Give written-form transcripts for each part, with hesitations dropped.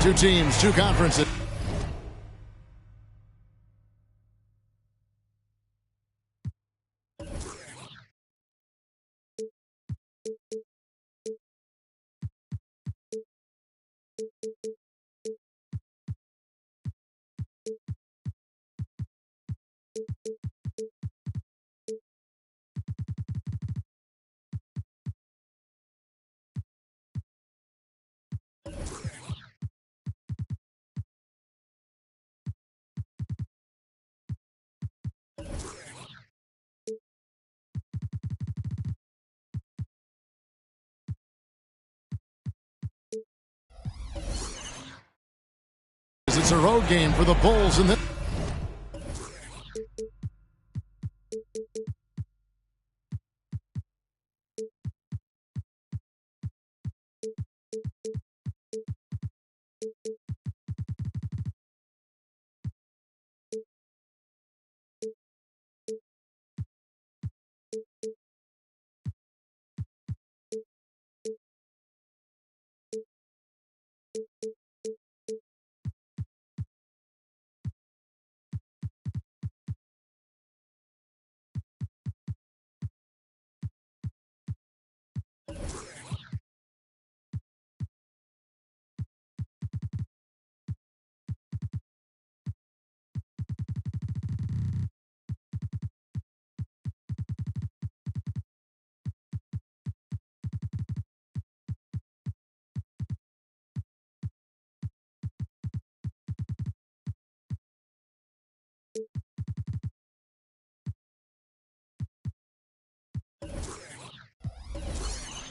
Two teams, two conferences. It's a road game for the Bulls in this.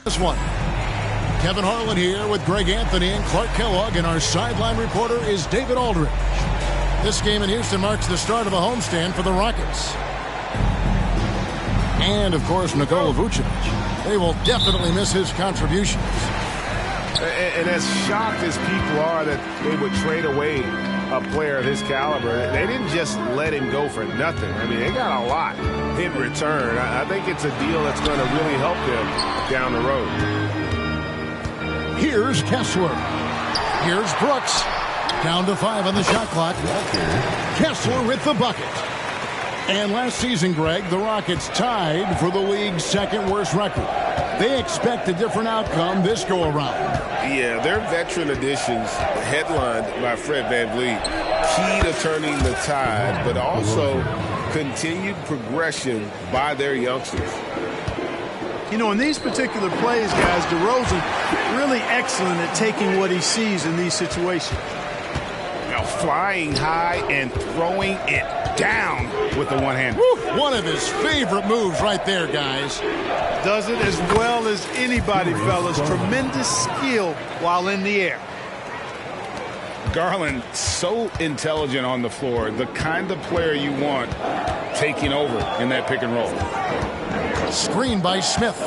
This one. Kevin Harlan here with Greg Anthony and Clark Kellogg, and our sideline reporter is David Aldridge. This game in Houston marks the start of a homestand for the Rockets. And, of course, Nikola Vucevic. They will definitely miss his contributions. And as shocked as people are that they would trade away a player of his caliber, they didn't just let him go for nothing. I mean, they got a lot in return. I think it's a deal that's going to really help them down the road. Here's Kessler. Here's Brooks. Down to 5 on the shot clock. Kessler with the bucket. And last season, Greg, the Rockets tied for the league's second worst record. They expect a different outcome this go-around. Yeah, their veteran additions, headlined by Fred VanVleet, key to turning the tide, but also continued progression by their youngsters. You know, in these particular plays, guys, DeRozan really excellent at taking what he sees in these situations. Now flying high and throwing it down with the one hand. One of his favorite moves right there, guys. Does it as well as anybody, fellas. Tremendous skill while in the air. Garland, so intelligent on the floor, the kind of player you want taking over in that pick and roll. Screen by Smith.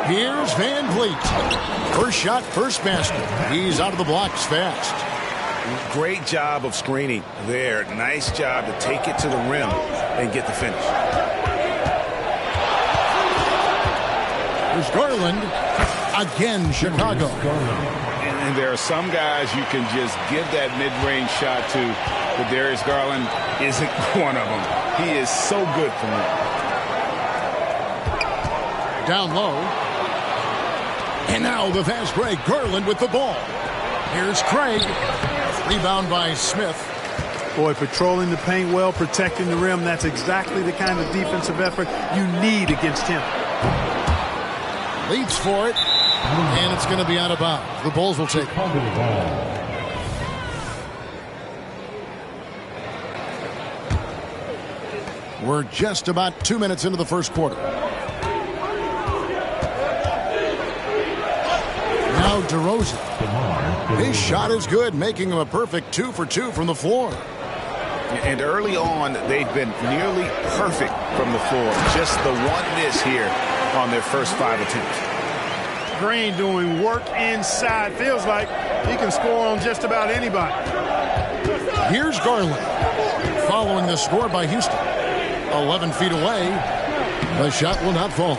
Here's VanVleet. First shot, first basket. He's out of the blocks fast. Great job of screening there. Nice job to take it to the rim and get the finish. There's Garland. Again, Chicago. And there are some guys you can just give that mid-range shot to, but Darius Garland isn't one of them. He is so good for them. Down low. And now the fast break. Garland with the ball. Here's Craig. Rebound by Smith. Boy, patrolling the paint well, protecting the rim. That's exactly the kind of defensive effort you need against him. Leads for it. And it's going to be out of bounds. The Bulls will take it. We're just about 2 minutes into the first quarter. Now DeRozan. His shot is good, making him a perfect 2 for 2 from the floor. And early on, they've been nearly perfect from the floor. Just the one miss here on their first 5 attempts. Green doing work inside. Feels like he can score on just about anybody. Here's Garland. Following the score by Houston. 11 feet away. The shot will not fall.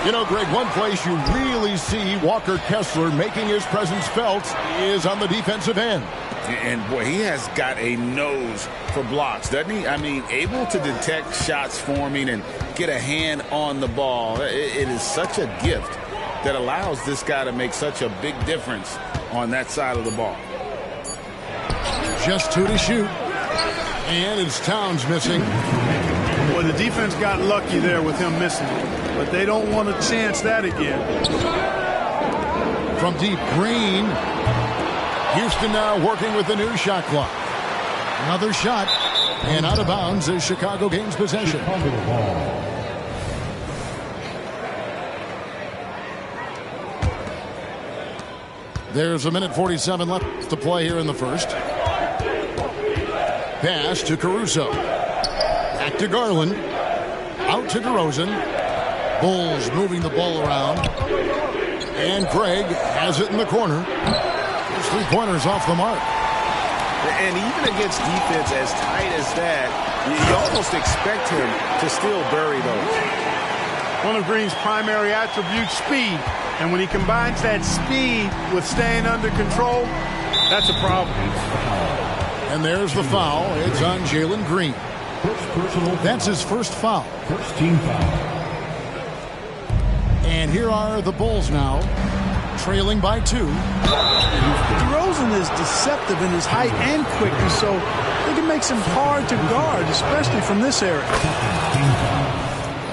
You know, Greg, one place you really see Walker Kessler making his presence felt is on the defensive end. And, boy, he has got a nose for blocks, doesn't he? I mean, able to detect shots forming and get a hand on the ball. It is such a gift that allows this guy to make such a big difference on that side of the ball. Just 2 to shoot. And it's Towns missing. Well, the defense got lucky there with him missing. But they don't want to chance that again. From deep, Green. Houston now working with the new shot clock. Another shot. And out of bounds as Chicago gains possession. There's 1:47 left to play here in the first. Pass to Caruso. Back to Garland. Out to DeRozan. Bulls moving the ball around. And Craig has it in the corner. His three-pointers off the mark. And even against defense as tight as that, you almost expect him to still bury those. One of Green's primary attributes, speed. And when he combines that speed with staying under control, that's a problem. And there's the foul. It's on Jalen Green. That's his first foul. First team foul. And here are the Bulls now, trailing by 2. DeRozan is deceptive in his height and quickness, so it can make him hard to guard, especially from this area.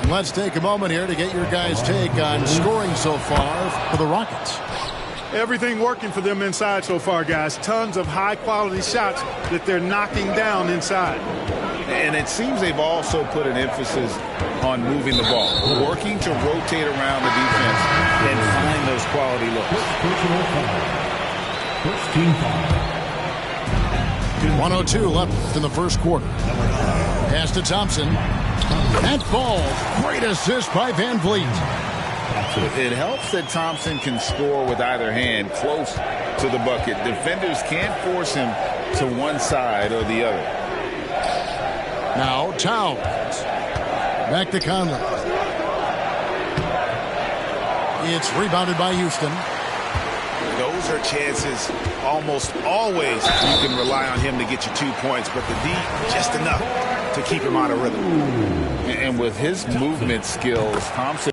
Let's take a moment here to get your guys' take on scoring so far for the Rockets. Everything working for them inside so far, guys. Tons of high-quality shots that they're knocking down inside. And it seems they've also put an emphasis on moving the ball, working to rotate around the defense and find those quality looks. First team foul. 1:02 left in the first quarter. Pass to Thompson. That ball, great assist by Van Vliet. It helps that Thompson can score with either hand close to the bucket. Defenders can't force him to one side or the other. Now Towns. Back to Conley. It's rebounded by Houston. Those are chances almost always you can rely on him to get you 2 points, but the D just enough to keep him out of rhythm. And with his movement skills, Thompson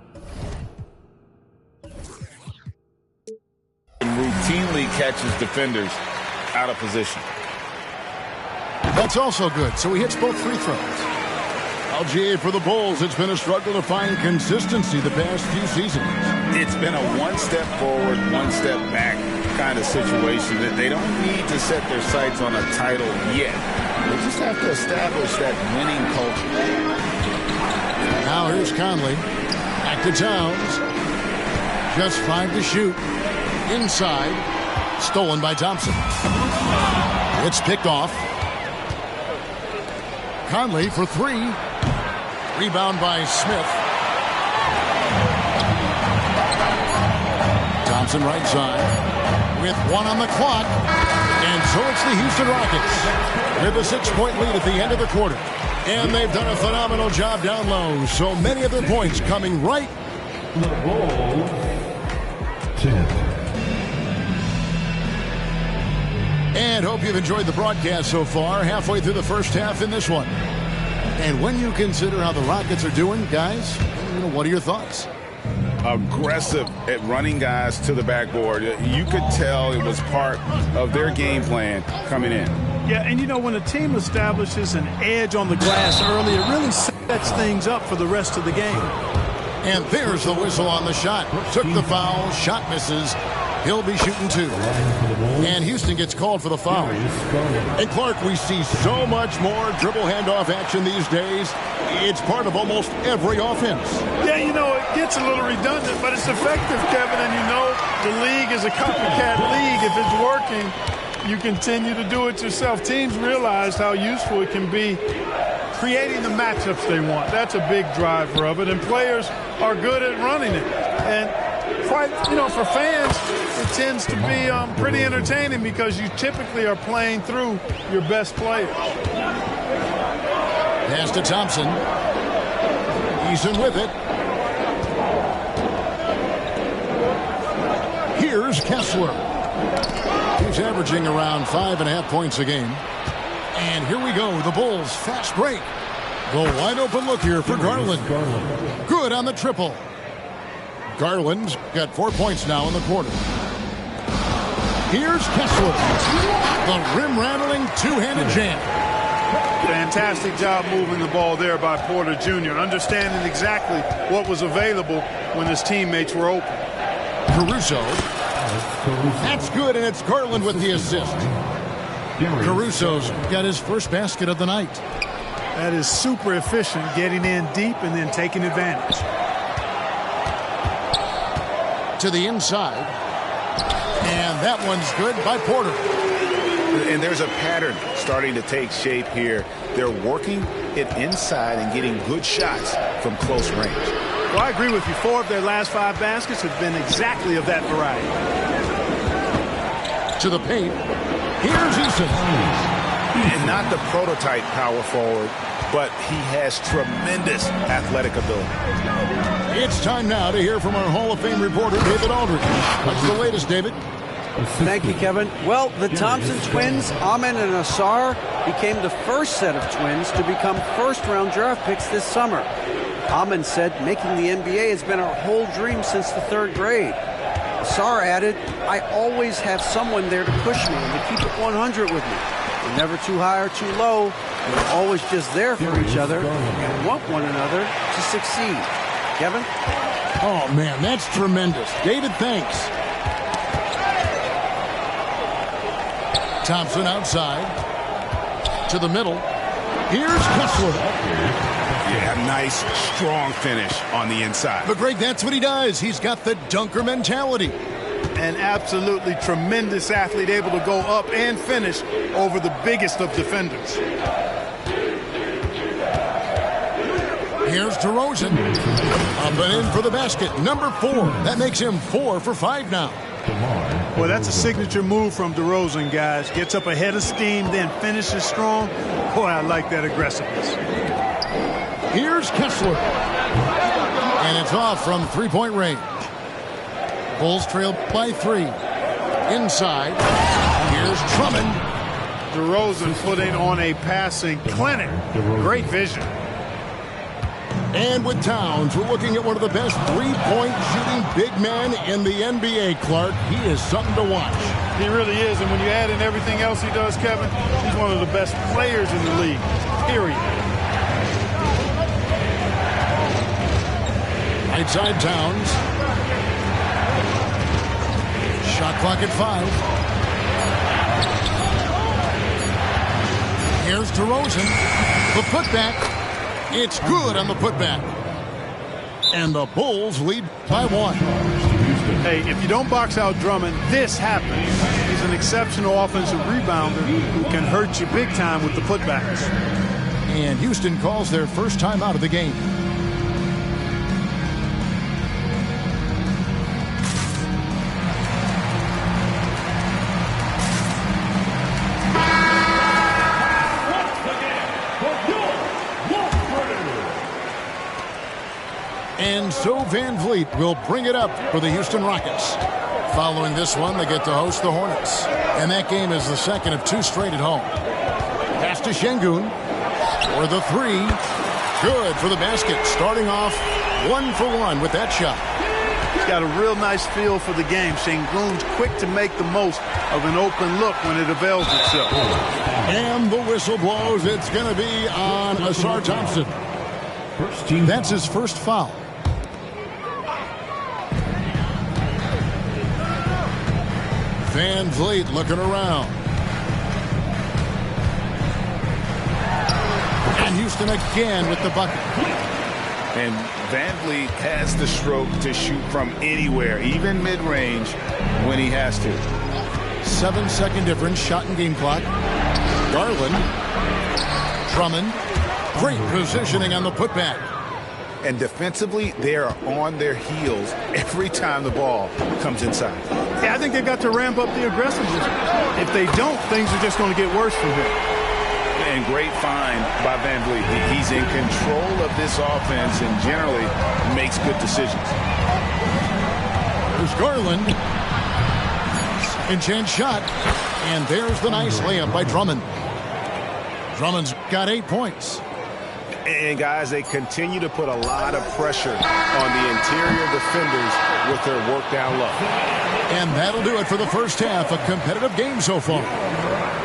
routinely catches defenders out of position. That's also good, so he hits both free throws. LGA for the Bulls, it's been a struggle to find consistency the past few seasons. It's been a one step forward, one step back kind of situation that they don't need to set their sights on a title yet. They just have to establish that winning culture. Now here's Conley. Back to Towns. Just 5 to shoot. Inside. Stolen by Thompson. It's picked off. Conley for 3. Rebound by Smith. Thompson right side. With 1 on the clock. And so it's the Houston Rockets with a 6-point lead at the end of the quarter. And they've done a phenomenal job down low. So many of their points coming right. The Bulls 10. And hope you've enjoyed the broadcast so far. Halfway through the first half in this one. And when you consider how the Rockets are doing, guys, what are your thoughts? Aggressive at running guys to the backboard. You could tell it was part of their game plan coming in. Yeah, and when a team establishes an edge on the glass early, it really sets things up for the rest of the game. And there's the whistle on the shot. Took the foul, shot misses. He'll be shooting 2. And Houston gets called for the foul. And Clark, we see so much more dribble handoff action these days. It's part of almost every offense. Yeah, it gets a little redundant, but it's effective, Kevin. And the league is a copycat league. If it's working, you continue to do it yourself. Teams realize how useful it can be creating the matchups they want. That's a big driver of it. And players are good at running it. And quite, for fans, it tends to be pretty entertaining because you typically are playing through your best players. Pass to Thompson. He's in with it. Here's Kessler. He's averaging around 5.5 points a game. And here we go. The Bulls fast break. The wide open look here for Garland. Good on the triple. Garland's got 4 points now in the quarter. Here's Kessler. The rim-rattling two-handed jam. Fantastic job moving the ball there by Porter Jr., understanding exactly what was available when his teammates were open. Caruso. That's good, and it's Garland with the assist. Caruso's got his first basket of the night. That is super efficient, getting in deep and then taking advantage. To the inside. And that one's good by Porter. And there's a pattern starting to take shape here. They're working it inside and getting good shots from close range. Well, I agree with you. 4 of their last 5 baskets have been exactly of that variety. To the paint. Here's Eason. And not the prototype power forward, but he has tremendous athletic ability. It's time now to hear from our Hall of Fame reporter, David Aldridge. What's the latest, David? Thank you, Kevin. Well, the Thompson twins, Amen and Asar, became the first set of twins to become first-round draft picks this summer. Amen said making the NBA has been our whole dream since the 3rd grade. Asar added, I always have someone there to push me and to keep it 100 with me. We're never too high or too low. We're always just there for each other and want one another to succeed. Kevin? Oh, man, that's tremendous. David, thanks. Thompson outside. To the middle. Here's Kessler. Yeah, nice, strong finish on the inside. But, Greg, that's what he does. He's got the dunker mentality. An absolutely tremendous athlete, able to go up and finish over the biggest of defenders. Here's DeRozan. Up and in for the basket. Number 4. That makes him 4 for 5 now. Well, that's a signature move from DeRozan, guys. Gets up ahead of steam, then finishes strong. Boy, I like that aggressiveness. Here's Kessler. And it's off from three-point range. Bulls trail by 3. Inside. Here's Drummond. DeRozan putting on a passing clinic. Great vision. And with Towns, we're looking at one of the best three-point shooting big men in the NBA, Clark. He is something to watch. He really is, and when you add in everything else he does, Kevin, he's one of the best players in the league, period. Right side Towns. Shot clock at 5. Here's DeRozan. The putback. It's good on the putback. And the Bulls lead by 1. Hey, if you don't box out Drummond, this happens. He's an exceptional offensive rebounder who can hurt you big time with the putbacks. And Houston calls their first time out of the game. And so Van Vliet will bring it up for the Houston Rockets. Following this one, they get to host the Hornets. And that game is the second of 2 straight at home. Pass to Şengün for the 3. Good for the basket. Starting off 1 for 1 with that shot. He's got a real nice feel for the game. Şengün's quick to make the most of an open look when it avails itself. And the whistle blows. It's going to be on Asar Thompson. That's his first foul. Van Vliet looking around. And Houston again with the bucket. And Van Vliet has the stroke to shoot from anywhere, even mid-range, when he has to. 7-second difference, shot and game clock. Garland. Drummond. Great positioning on the putback. And defensively, they are on their heels every time the ball comes inside. Yeah, I think they've got to ramp up the aggressiveness. If they don't, things are just going to get worse from here. And great find by Van Vliet. He's in control of this offense and generally makes good decisions. There's Garland. And chance shot. And there's the nice layup by Drummond. Drummond's got 8 points. And, guys, they continue to put a lot of pressure on the interior defenders with their work down low. And that'll do it for the first half. A competitive game so far.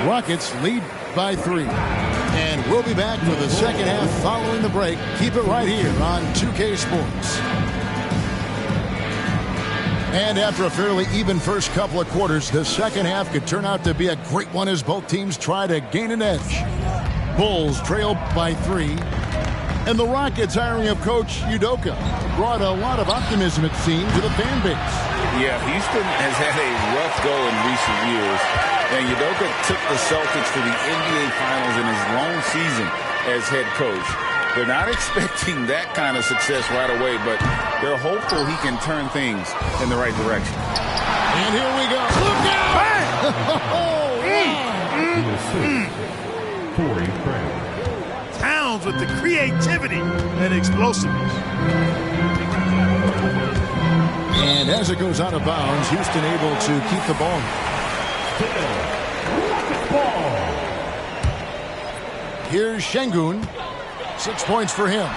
Rockets lead by 3. And we'll be back for the second half following the break. Keep it right here on 2K Sports. And after a fairly even first couple of quarters, the second half could turn out to be a great one as both teams try to gain an edge. Bulls trail by 3. And the Rockets hiring of Coach Udoka brought a lot of optimism, it seemed, to the fan base. Yeah, Houston has had a rough go in recent years. And Udoka took the Celtics to the NBA Finals in his long season as head coach. They're not expecting that kind of success right away, but they're hopeful he can turn things in the right direction. And here we go. Look out! Towns with the creativity and explosiveness. And as it goes out of bounds, Houston able to keep the ball. Here's Şengün. 6 points for him.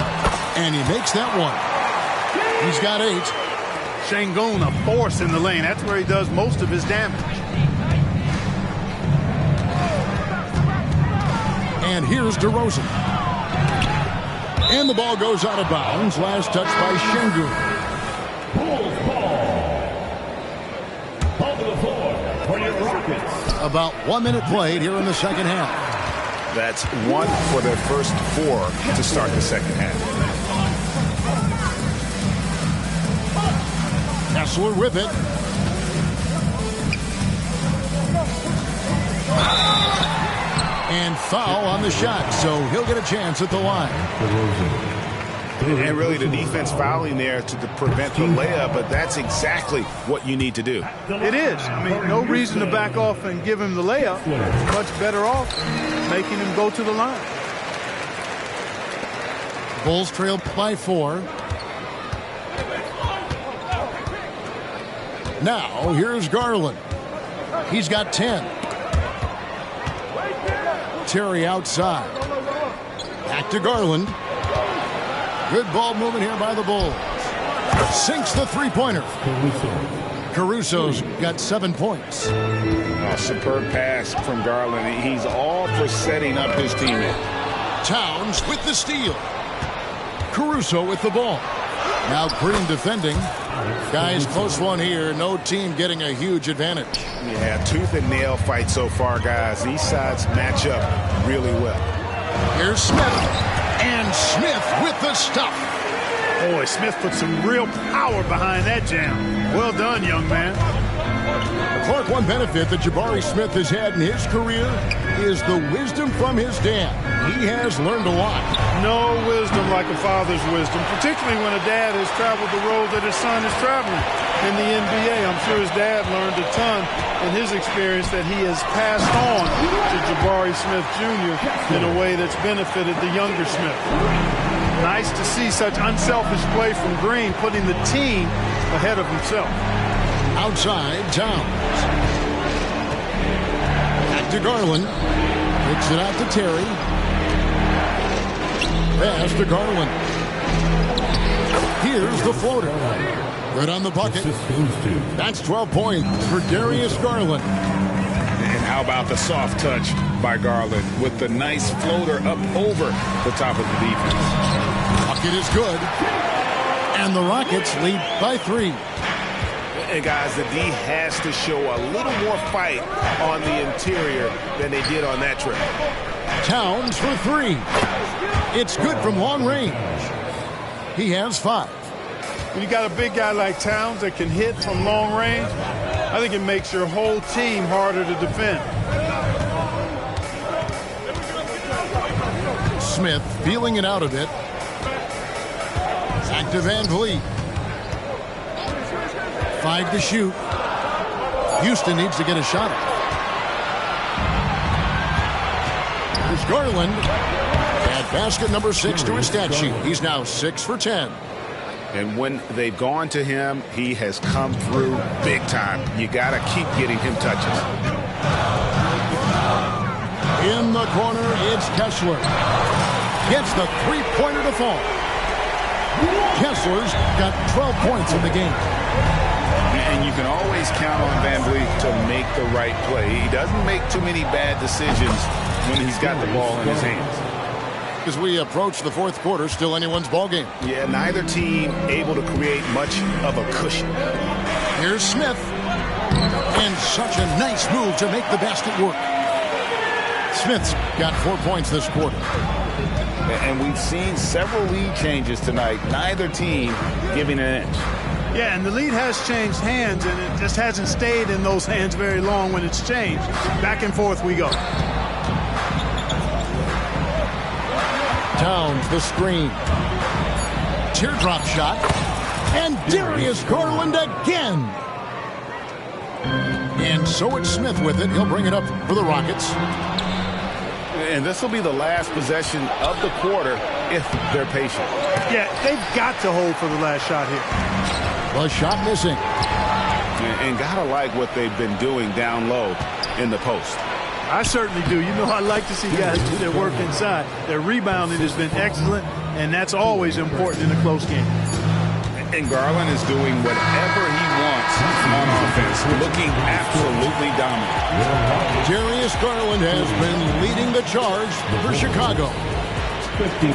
And he makes that one. He's got 8. Şengün, a force in the lane. That's where he does most of his damage. And here's DeRozan. And the ball goes out of bounds. Last touch by Şengün. Bulls ball. Ball to the floor for your Rockets. About 1 minute played here in the second half. That's 1 for their first 4 to start the second half. Kessler with it. And foul on the shot, so he'll get a chance at the line. And really the defense fouling there to prevent the layup, but that's exactly what you need to do. It is. I mean, no reason to back off and give him the layup. Much better off making him go to the line. Bulls trail by 4. Now, here's Garland. He's got 10. Terry outside. Back to Garland. Good ball movement here by the Bulls. Sinks the three-pointer. Caruso's got 7 points. A superb pass from Garland. He's all for setting up his teammate. Towns with the steal. Caruso with the ball. Now Green defending. Guys, close one here. No team getting a huge advantage. Yeah, tooth and nail fight so far, guys. These sides match up really well. Here's Smith. And Smith with the stuff. Boy, Smith put some real power behind that jam. Well done, young man. Clark, one benefit that Jabari Smith has had in his career is the wisdom from his dad. He has learned a lot. No wisdom like a father's wisdom, particularly when a dad has traveled the road that his son is traveling in the NBA. I'm sure his dad learned a ton in his experience that he has passed on to Jabari Smith Jr. in a way that's benefited the younger Smith. Nice to see such unselfish play from Green, putting the team ahead of himself. Outside, Towns. Back to Garland. Kicks it out to Terry. Pass to Garland. Here's the floater. Good on the bucket. That's 12 points for Darius Garland. And how about the soft touch by Garland with the nice floater up over the top of the defense. Bucket is good. And the Rockets lead by 3. And guys, the D has to show a little more fight on the interior than they did on that trip. Towns for 3. It's good from long range. He has 5. When you got a big guy like Towns that can hit from long range, I think it makes your whole team harder to defend. Smith feeling it out a bit. Back to Van Vliet. 5 to shoot. Houston needs to get a shot. Here's Garland. At basket number 6 to his stat sheet. He's now 6 for 10. And when they've gone to him, he has come through big time. You got to keep getting him touches. In the corner, it's Kessler. Gets the three-pointer to fall. Kessler's got 12 points in the game. And you can always count on VanVleet to make the right play. He doesn't make too many bad decisions when he's got the ball in his hands. As we approach the fourth quarter, still anyone's ball game. Yeah, neither team able to create much of a cushion. Here's Smith. And such a nice move to make the basket work. Smith's got 4 points this quarter. And we've seen several lead changes tonight. Neither team giving an inch. Yeah, and the lead has changed hands, and it just hasn't stayed in those hands very long when it's changed. Back and forth we go. Towns the screen. Teardrop shot. And Darius Garland again. And so it's Smith with it. He'll bring it up for the Rockets. And this will be the last possession of the quarter if they're patient. Yeah, they've got to hold for the last shot here. The shot missing. And gotta like what they've been doing down low in the post. I certainly do. You know, I like to see guys do their work inside. Their rebounding has been excellent, and that's always important in a close game. And Garland is doing whatever he wants on offense, looking absolutely dominant. Darius Garland has been leading the charge for Chicago. 52.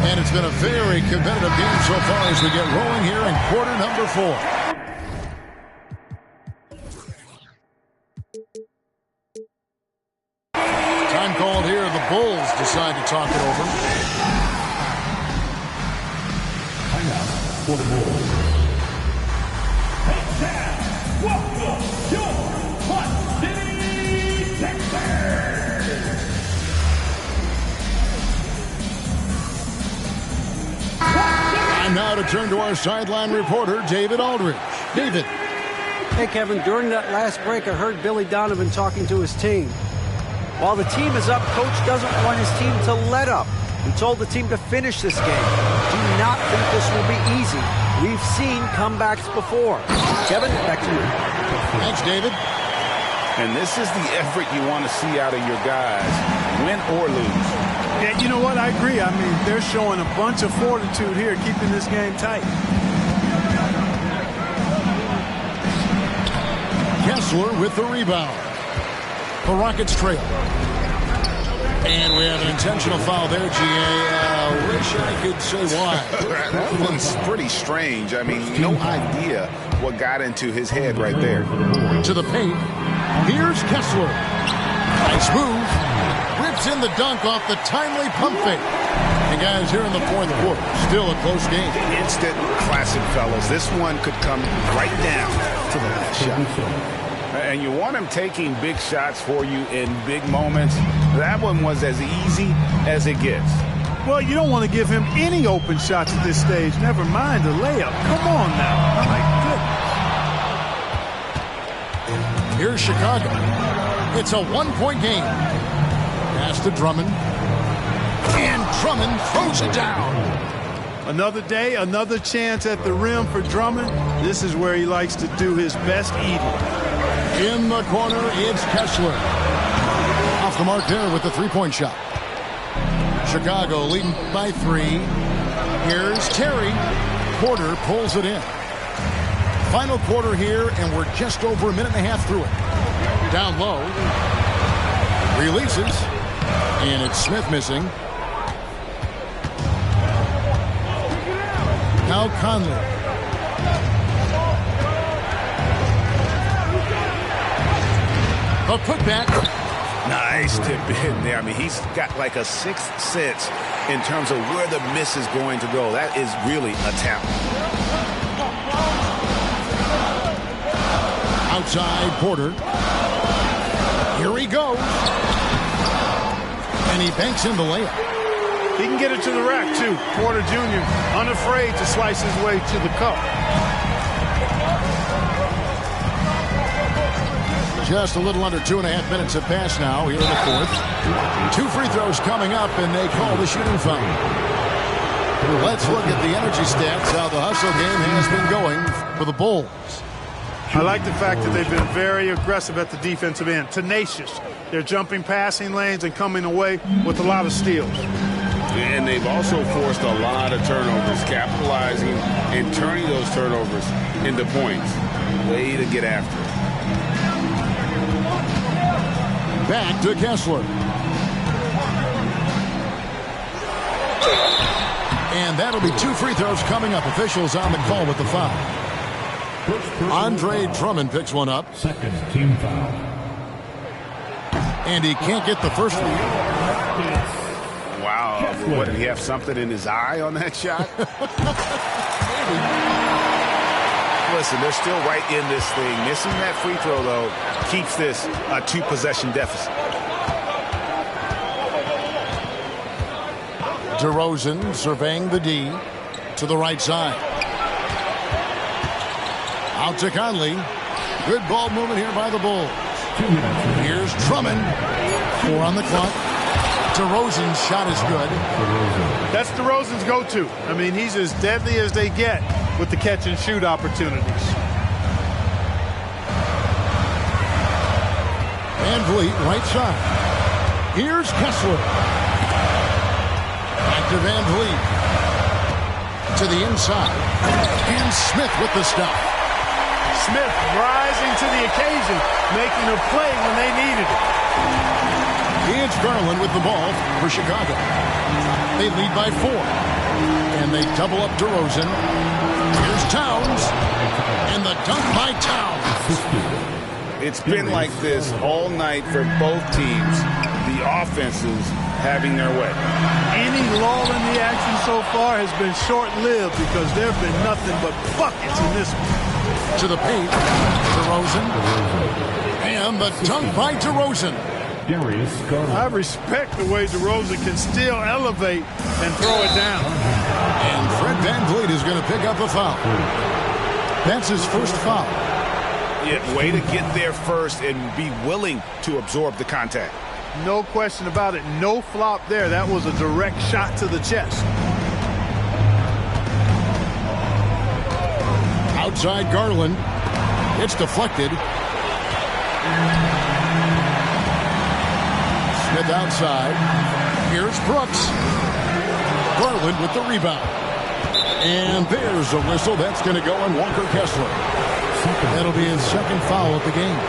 And it's been a very competitive game so far as we get rolling here in quarter number 4. Time called here. The Bulls decide to talk it over. Timeout for the Bulls. Welcome your Hot City Sixers. Time now to turn to our sideline reporter, David Aldridge. David. Hey, Kevin, during that last break, I heard Billy Donovan talking to his team. While the team is up, Coach doesn't want his team to let up. He told the team to finish this game. Do not think this will be easy. We've seen comebacks before. Kevin, back to you. Thanks, David. And this is the effort you want to see out of your guys, win or lose. Yeah, you know what? I agree. I mean, they're showing a bunch of fortitude here, keeping this game tight. Kessler with the rebound. The Rockets trail. And we have an intentional foul there, G.A. Wish I could say why. That one's pretty strange. I mean, no idea what got into his head right there. To the paint. Here's Kessler. Nice move. Rips in the dunk off the timely pump fake. And guys, here in the fourth quarter, still a close game. Instant classic, fellas. This one could come right down to the last shot. And you want him taking big shots for you in big moments. That one was as easy as it gets. Well, you don't want to give him any open shots at this stage. Never mind a layup. Come on now. My goodness. Here's Chicago. It's a one-point game. Pass to Drummond. And Drummond throws it down. Another day, another chance at the rim for Drummond. This is where he likes to do his best eating. In the corner, it's Kessler. Off the mark there with the three-point shot. Chicago leading by 3. Here's Terry. Porter pulls it in. Final quarter here, and we're just over a minute and a half through it. Down low. Releases. And it's Smith missing. Now Conley. A putback. Nice tip in there. I mean, he's got like a sixth sense in terms of where the miss is going to go. That is really a talent. Outside Porter. Here he goes. And he banks in the layup. He can get it to the rack, too. Porter Jr. unafraid to slice his way to the cup. Just a little under 2.5 minutes have passed now here in the fourth. 2 free throws coming up, and they call the shooting foul. Let's look at the energy stats, how the hustle game has been going for the Bulls. I like the fact that they've been very aggressive at the defensive end, tenacious. They're jumping passing lanes and coming away with a lot of steals. And they've also forced a lot of turnovers, capitalizing and turning those turnovers into points. Way to get after it. Back to Kessler. And that'll be 2 free throws coming up. Officials on the call with the foul. Andre Drummond picks one up. Second team foul. And he can't get the first one. Wow. What, did he have something in his eye on that shot? Listen, they're still right in this thing. Missing that free throw, though, keeps this a 2-possession deficit. DeRozan surveying the D to the right side. Out to Conley. Good ball movement here by the Bulls. Here's Drummond. 4 on the clock. DeRozan's shot is good. That's DeRozan's go-to. I mean, he's as deadly as they get with the catch-and-shoot opportunities. Van Vliet, right side. Here's Kessler. Back to Van Vliet. To the inside. And Smith with the stop. Smith rising to the occasion, making a play when they needed it. It's Garland with the ball for Chicago. They lead by 4. And they double up DeRozan. Here's Towns. And the dunk by Towns. It's been like this all night for both teams. The offenses having their way. Any lull in the action so far has been short-lived because there have been nothing but buckets in this one. To the paint. DeRozan. And the dunk by DeRozan. I respect the way DeRozan can still elevate and throw it down. And Fred VanVleet is going to pick up a foul. That's his first foul. Yeah, way to get there first and be willing to absorb the contact. No question about it. No flop there. That was a direct shot to the chest. Outside Garland. It's deflected. Smith outside. Here's Brooks. Garland with the rebound. And there's a whistle. That's going to go on Walker Kessler. That'll be his second foul of the game.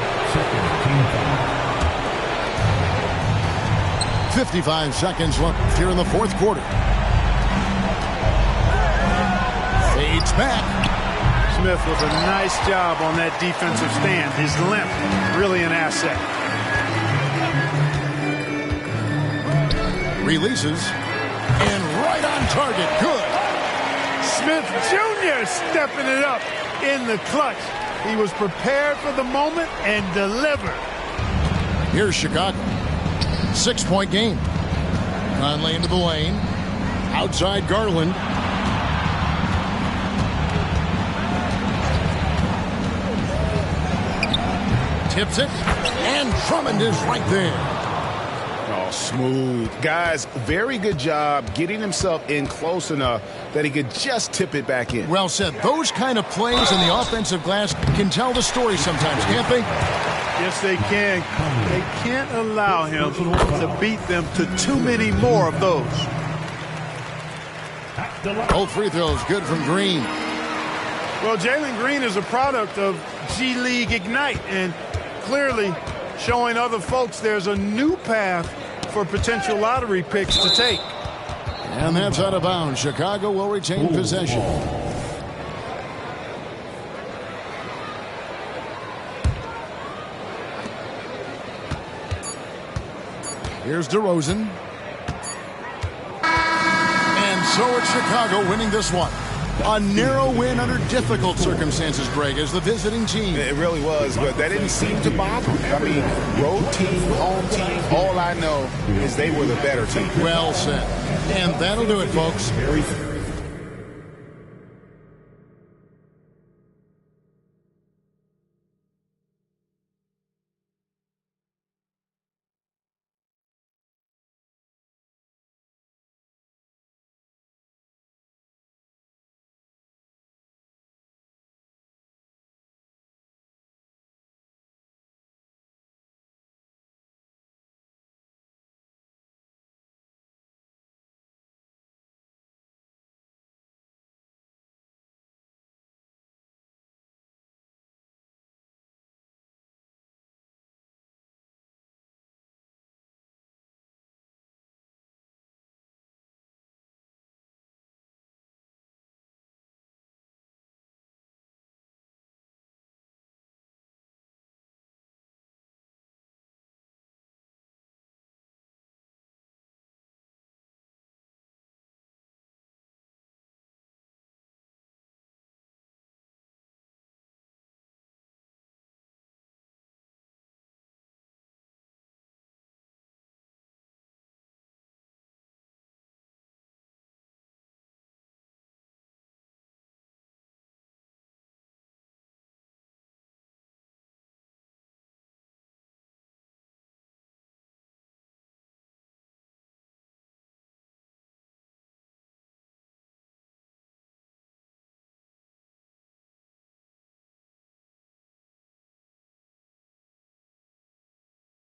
55 seconds left here in the fourth quarter. Fades back. Smith with a nice job on that defensive stand. His length, really an asset. Releases. And right on target. Good. Smith Jr. stepping it up in the clutch. He was prepared for the moment and delivered. Here's Chicago. 6-point game. Conley into the lane. Outside Garland. Tips it. And Drummond is right there. Oh, smooth. Guys, very good job getting himself in close enough that he could just tip it back in. Well said. Those kind of plays in the offensive glass can tell the story sometimes, can't they? Yes, they can. They can't allow him to beat them to too many more of those. Both free throws good from Green. Well, Jalen Green is a product of G League Ignite and clearly showing other folks there's a new path for potential lottery picks to take. And that's out of bounds. Chicago will retain possession. Here's DeRozan. And so it's Chicago winning this one. A narrow win under difficult circumstances, Greg, as the visiting team. It really was, but that didn't seem to bother me. I mean, road team, home team, all I know is they were the better team. Well said. And that'll do it, folks.